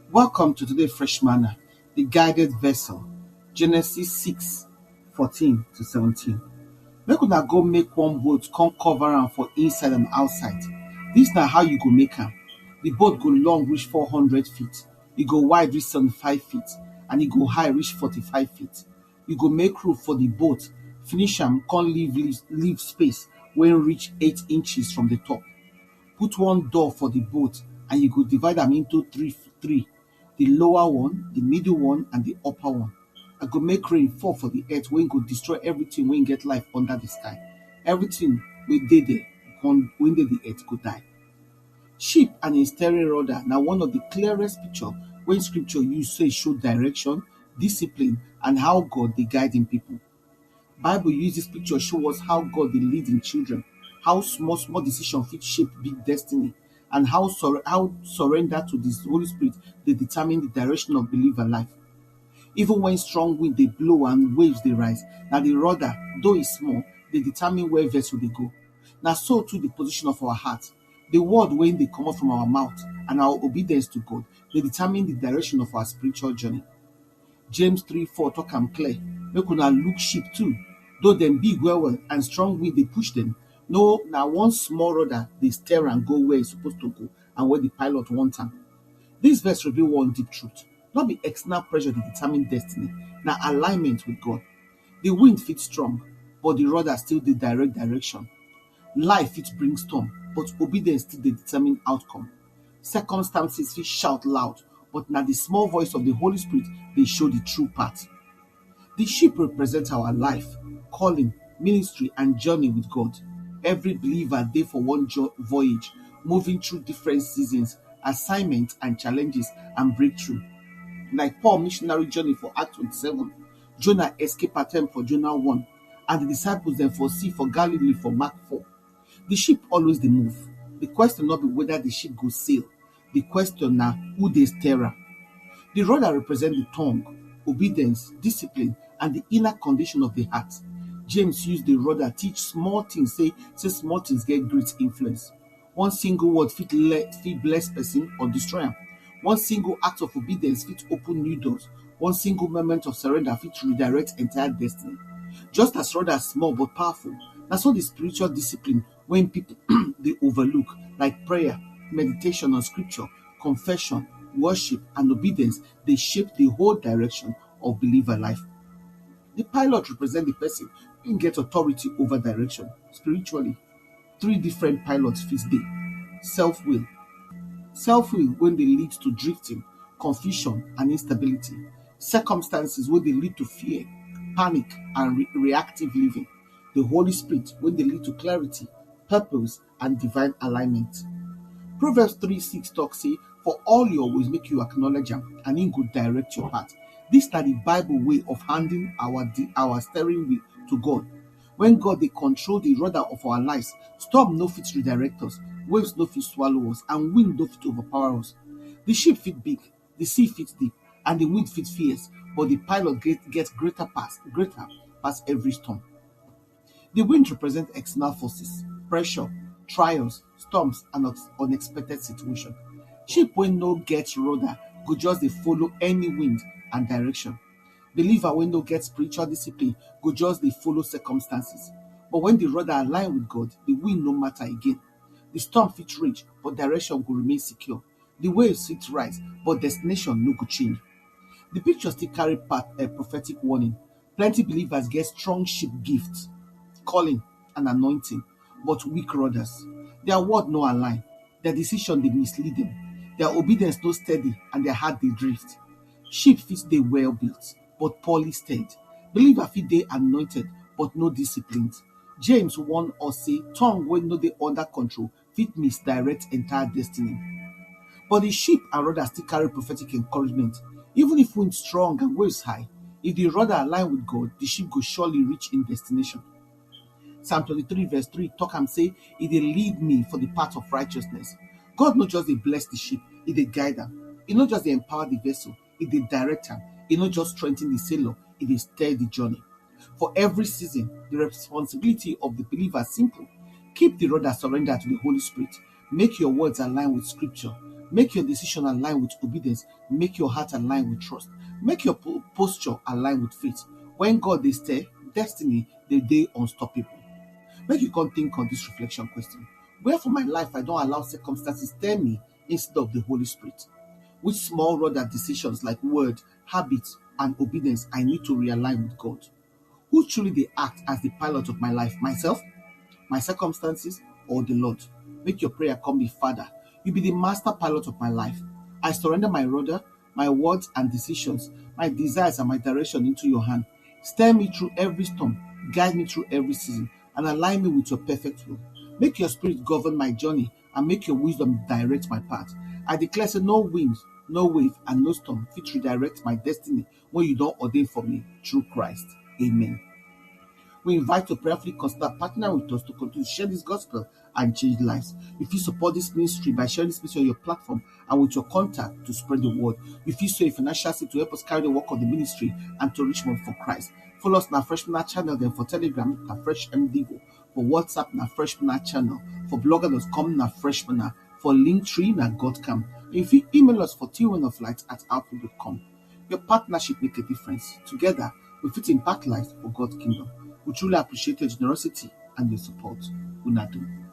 Welcome to today's Fresh Manna, the guided vessel, Genesis 6:14 to 17. Make una go make one boat, come cover am for inside and outside. This na how you go make am. The boat go long reach 400 feet, e go wide reach 75 feet, and e go high reach 45 feet. You go make roof for the boat, finish am, come leave space wey reach 8 inches from the top. Put one door for the boat and you go divide am into three, the lower one, the middle one, and the upper one. I go make rain fall for the earth wey go destroy everything wey get life under the sky. Everything wey dey there wey dey the earth go die. Sheep and a steering rudder na one of the clearest picture wey scripture use say show direction, discipline, and how God dey guide im people. Bible use this picture show us how God dey lead im children, how small decision fit shape big destiny, and how surrender to the Holy Spirit dey determine the direction of believer life. Even when strong wind dey blow and waves dey rise, na the rudder, though e small, dey determine where vessel dey go. Na so too the position of our heart, the word wey dey comot from our mouth, and our obedience to God dey determine the direction of our spiritual journey. James 3:4 talk am clear, make una look sheep too, though dem big well and strong wind dey push dem. No, na one small rudder dey steer am go where e suppose to go and where the pilot want am. This verse reveal one deep truth. No be external pressure dey determine destiny, na alignment with God. The wind fit strong, but the rudder still dey direct direction. Life fit bring storm, but obedience still dey determine outcome. Circumstances fit shout loud, but na the small voice of the Holy Spirit dey show the true path. The ship represent our life, calling, ministry, and journey with God. Every believer dey for one voyage, moving through different seasons, assignments, and challenges and breakthrough. Like Paul missionary journey for Act 27, Jonah escape attempt for Jonah 1, and the disciples dem for sea for Galilee for Mark 4. The ship always dey move. The question no be whether the ship go sail. The question na who dey steer am. The rudder represent the tongue, obedience, discipline, and the inner condition of the heart. James used the rudder teach small things, say small things get great influence. One single word fit bless person or destroy am. One single act of obedience fit open new doors. One single moment of surrender fit redirect entire destiny. Just as rudder small but powerful, na so the spiritual discipline when people dey overlook, like prayer, meditation on scripture, confession, worship, and obedience, dey shape the whole direction of believer life. The pilot represent the person wey get authority over direction. Spiritually, three different pilots fit dey. Self-will. Self-will wey dey lead to drifting, confusion, and instability. Circumstances wey dey lead to fear, panic, and reactive living. The Holy Spirit wey dey lead to clarity, purpose, and divine alignment. Proverbs 3:6 talk say, for all your ways make you acknowledge am, and im go direct your path. This na the Bible way of handing our steering wheel to God. When God dey control the rudder of our lives, storm no fit redirect us, waves no fit swallow us, and wind no fit overpower us. The ship fit big, the sea fit deep, and the wind fit fierce, but the pilot gets greater pass every storm. The wind represents external forces, pressure, trials, storms, and unexpected situations. Ship wey no get rudder go just dey follow any wind and direction. Believer wey no get spiritual discipline go just dey follow circumstances. But when the rudder align with God, the wind no matter again. The storm fit rage, but direction go remain secure. The waves fit rise, but destination no go change. The picture still carry a prophetic warning. Plenty believers get strong ship gifts, calling, and anointing, but weak rudders. Their word no align. Their decision dey mislead them. Their obedience no steady, and their heart dey drift. Ship fit dey well built, but poorly steered. Believer fit dey anointed, but no disciplined. James warn us say tongue wey no dey under control fit misdirect entire destiny. But the ship and rudder still carry prophetic encouragement. Even if wind strong and waves high, if the rudder align with God, the ship go surely reach in destination. Psalm 23:3 talk am say, e dey lead me for the path of righteousness. God no just dey bless the ship, e dey guide am. E no just dey empower the vessel, e dey direct am. E no just strengthen the sailor, e dey steer the journey. For every season, the responsibility of the believer is simple. Keep the rudder surrendered to the Holy Spirit. Make your words align with scripture. Make your decision align with obedience. Make your heart align with trust. Make your posture align with faith. When God is there, destiny, the day unstoppable. Make you come think on this reflection question. Where for my life I don't allow circumstances tell me instead of the Holy Spirit? Which small rudder decisions like word, habits, and obedience I need to realign with God? Who truly they act as the pilot of my life? Myself, my circumstances, or the Lord? Make your prayer come be Father. You be the master pilot of my life. I surrender my rudder, my words and decisions, my desires and my direction into your hand. Steer me through every storm, guide me through every season, and align me with your perfect will. Make your spirit govern my journey and make your wisdom direct my path. I declare say no wind, no wave, and no storm fit redirect my destiny when you don't ordain for me through Christ. Amen. We invite you to prayerfully consider partnering with us to continue to share this gospel and change lives. If you support this ministry by sharing this ministry on your platform and with your contact to spread the word, if you sow a financial seed to help us carry the work of the ministry and to reach more for Christ, follow us on our Freshman channel, then for Telegram, na Fresh MDivo, for WhatsApp, na Freshman channel, for blogger.com, na Freshman, for Linktree, na Godcam. If you email us for twomenoflight@outlook.com. Your partnership make a difference. Together, we fit impact lives for God's kingdom. We truly appreciate your generosity and your support. Unado.